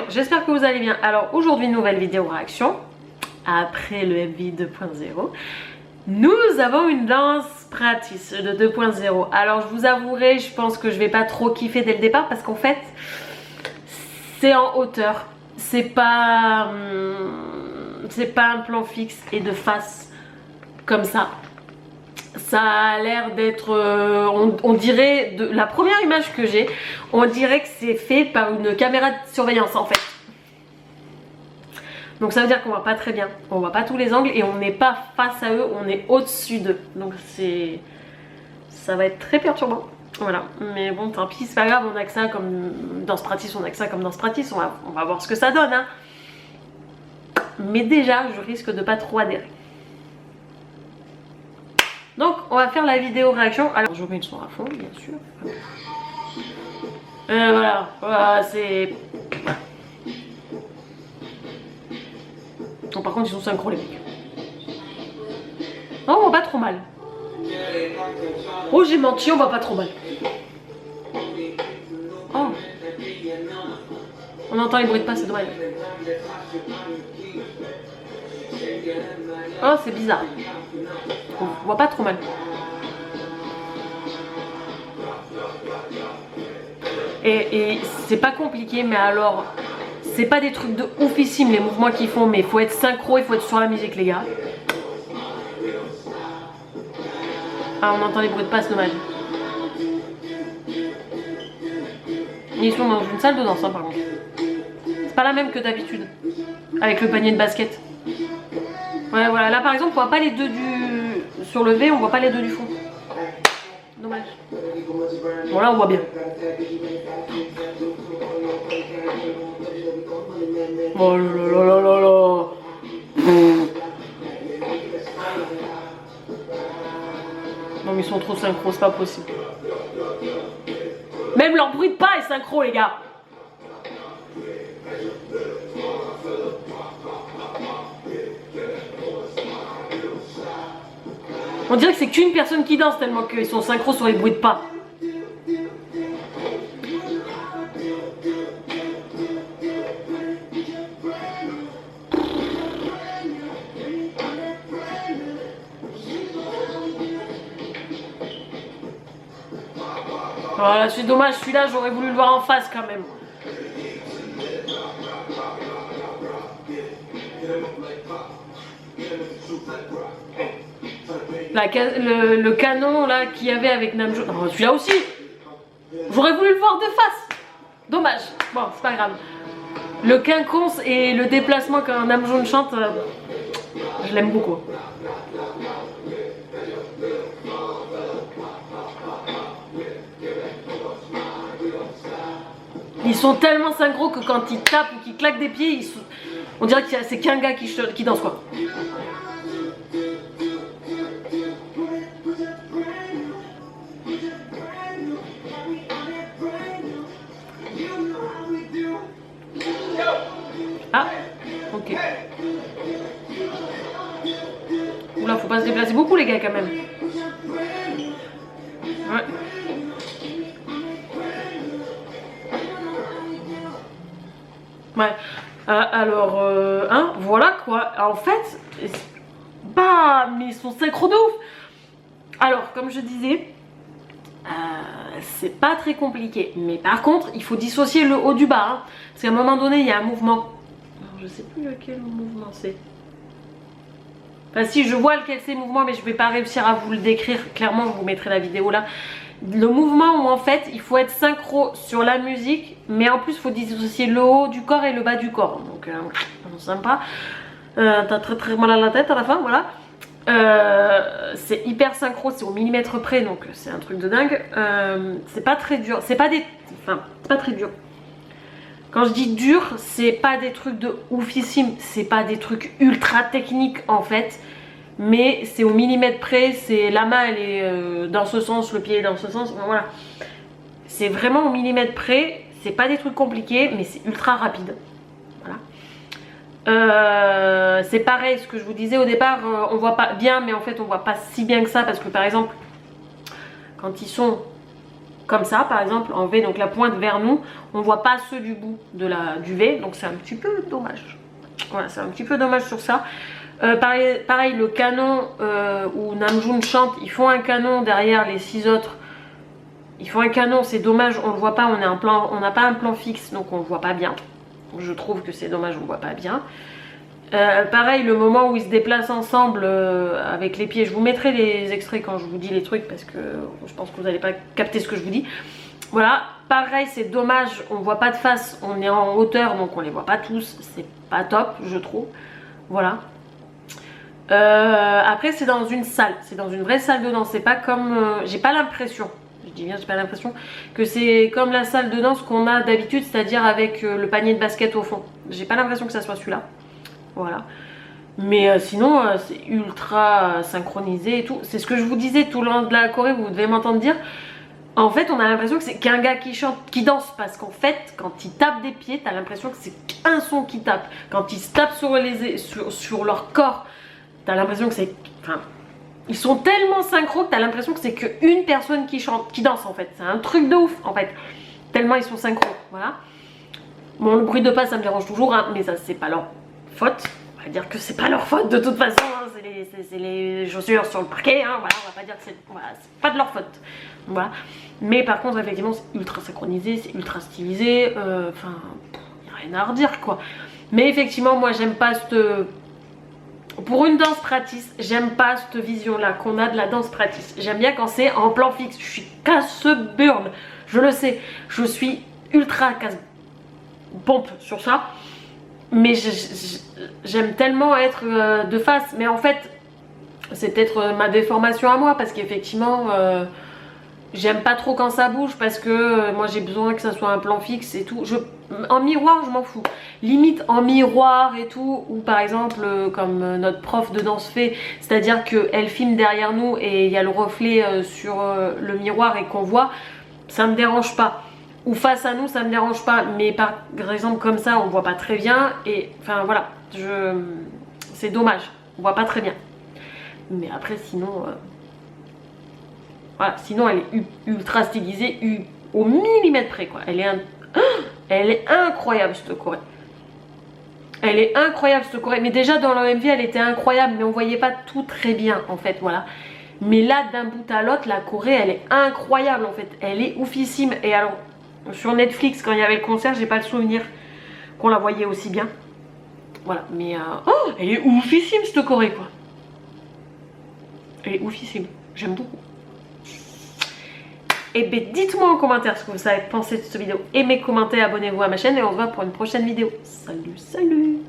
j'espère que vous allez bien. Alors aujourd'hui, nouvelle vidéo réaction. Après le MV 2.0, nous avons une danse pratique de 2.0. Alors je vous avouerai, je pense que je vais pas trop kiffer dès le départ parce qu'en fait, c'est en hauteur. C'est pas un plan fixe et de face comme ça. Ça a l'air d'être, on dirait, de la première image que j'ai, on dirait que c'est fait par une caméra de surveillance en fait. Donc ça veut dire qu'on voit pas très bien, on voit pas tous les angles et on n'est pas face à eux, on est au-dessus d'eux. Donc ça va être très perturbant. Voilà, mais bon tant pis, c'est pas grave, on a que ça comme dans ce pratique, on a que ça comme dans ce pratique, on va voir ce que ça donne hein. Mais déjà, je risque de pas trop adhérer. Donc on va faire la vidéo réaction. Alors je mets le son à fond bien sûr. Voilà, c'est... Voilà. Bon, par contre ils sont synchro les mecs. Non on va pas trop mal. Oh j'ai menti, on va pas trop mal. Oh. On entend les bruits de pas, c'est dommage. Oh c'est bizarre. On voit pas trop mal. Et c'est pas compliqué, mais alors c'est pas des trucs de oufissime les mouvements qu'ils font, mais il faut être synchro, il faut être sur la musique les gars. Ah on entend les bruits de passe, dommage. Ils sont dans une salle de danse hein, par contre. C'est pas la même que d'habitude. Avec le panier de basket. Ouais voilà, là par exemple on voit pas les deux du... Sur le V on voit pas les deux du fond. Dommage. Bon là on voit bien. Oh là là là là là. Non mais ils sont trop synchro, c'est pas possible. Même leur bruit de pas est synchro les gars. On dirait que c'est qu'une personne qui danse tellement qu'ils sont synchro sur les bruits de pas. Voilà, c'est dommage, celui-là j'aurais voulu le voir en face quand même. Le canon là qu'il y avait avec Namjoon. Oh, celui-là aussi. J'aurais voulu le voir de face. Dommage. Bon, c'est pas grave. Le quinconce et le déplacement quand Namjoon chante, je l'aime beaucoup. Ils sont tellement synchro que quand ils tapent ou qu'ils claquent des pieds, on dirait que c'est qu'un gars qui danse quoi. Ah, ok. Oula, faut pas se déplacer beaucoup les gars quand même. Ouais. Ouais. Alors, hein, voilà quoi. En fait, bah, mais ils sont synchro de ouf. Alors, comme je disais, c'est pas très compliqué. Mais par contre, il faut dissocier le haut du bas. Hein, parce qu'à un moment donné, il y a un mouvement. Alors, je sais plus lequel mouvement c'est. Enfin, si je vois lequel c'est le mouvement, mais je vais pas réussir à vous le décrire clairement. Je vous mettrai la vidéo là. Le mouvement où en fait il faut être synchro sur la musique, mais en plus il faut dissocier le haut du corps et le bas du corps. Donc sympa. T'as très mal à la tête à la fin, voilà. C'est hyper synchro, c'est au millimètre près, donc c'est un truc de dingue. C'est pas très dur, c'est pas très dur. Quand je dis dur, c'est pas des trucs de oufissime, c'est pas des trucs ultra techniques en fait. Mais c'est au millimètre près, c'est la main elle est dans ce sens, le pied est dans ce sens, voilà. C'est vraiment au millimètre près, c'est pas des trucs compliqués, mais c'est ultra rapide. Voilà. C'est pareil, ce que je vous disais au départ, on voit pas bien, mais en fait on voit pas si bien que ça, parce que par exemple, quand ils sont comme ça par exemple en V, donc la pointe vers nous, on voit pas ceux du bout du V, donc c'est un petit peu dommage. Voilà, c'est un petit peu dommage sur ça. Pareil, le canon où Namjoon chante, ils font un canon derrière les 6 autres. Ils font un canon, c'est dommage, on le voit pas, on n'a pas un plan fixe, donc on le voit pas bien. Je trouve que c'est dommage, on le voit pas bien. Pareil, le moment où ils se déplacent ensemble avec les pieds, je vous mettrai les extraits quand je vous dis les trucs parce que je pense que vous n'allez pas capter ce que je vous dis. Voilà, pareil, c'est dommage, on voit pas de face, on est en hauteur donc on les voit pas tous, c'est pas top je trouve. Voilà. Après c'est dans une salle, c'est dans une vraie salle de danse, c'est pas comme... j'ai pas l'impression, je dis bien j'ai pas l'impression, que c'est comme la salle de danse qu'on a d'habitude, c'est-à-dire avec le panier de basket au fond. J'ai pas l'impression que ça soit celui-là. Voilà. Mais sinon c'est ultra synchronisé et tout. C'est ce que je vous disais tout le long de la choré, vous devez m'entendre dire. En fait on a l'impression que c'est qu'un gars qui chante, qui danse, parce qu'en fait quand il tape des pieds, t'as l'impression que c'est qu'un son qui tape. Quand ils se tapent sur leur corps, t'as l'impression que c'est... Enfin, ils sont tellement synchro que t'as l'impression que c'est qu'une personne qui chante, qui danse en fait. C'est un truc de ouf en fait. Tellement ils sont synchro, voilà. Bon, le bruit de pas ça me dérange toujours, hein, mais ça c'est pas leur faute. On va dire que c'est pas leur faute de toute façon, hein, c'est les chaussures sur le parquet, hein, voilà, on va pas dire que c'est... Voilà, c'est pas de leur faute. Voilà. Mais par contre effectivement c'est ultra synchronisé, c'est ultra stylisé, enfin, y a rien à redire quoi. Mais effectivement moi j'aime pas cette... Pour une danse practice, j'aime pas cette vision là qu'on a de la danse practice. J'aime bien quand c'est en plan fixe, je suis casse-burne, je le sais, je suis ultra casse-pompe sur ça. Mais j'aime tellement être de face, mais en fait c'est peut-être ma déformation à moi parce qu'effectivement j'aime pas trop quand ça bouge parce que moi j'ai besoin que ça soit un plan fixe et tout. En miroir je m'en fous, limite en miroir et tout, ou par exemple comme notre prof de danse fait, c'est à dire qu'elle filme derrière nous et il y a le reflet sur le miroir et qu'on voit, ça me dérange pas. Ou face à nous ça me dérange pas, mais par exemple comme ça on voit pas très bien et enfin voilà, c'est dommage, on voit pas très bien. Mais après sinon voilà, sinon elle est ultra stylisée au millimètre près quoi. Elle est incroyable cette choré. Elle est incroyable cette choré, mais déjà dans l'OMV elle était incroyable mais on voyait pas tout très bien en fait, voilà. Mais là d'un bout à l'autre la choré elle est incroyable en fait, elle est oufissime. Et alors sur Netflix quand il y avait le concert j'ai pas le souvenir qu'on la voyait aussi bien. Voilà, mais oh, elle est oufissime cette choré quoi. Elle est oufissime, j'aime beaucoup. Et bien dites-moi en commentaire ce que vous avez pensé de cette vidéo. Aimez, commentez, abonnez-vous à ma chaîne et on se voit pour une prochaine vidéo. Salut, salut!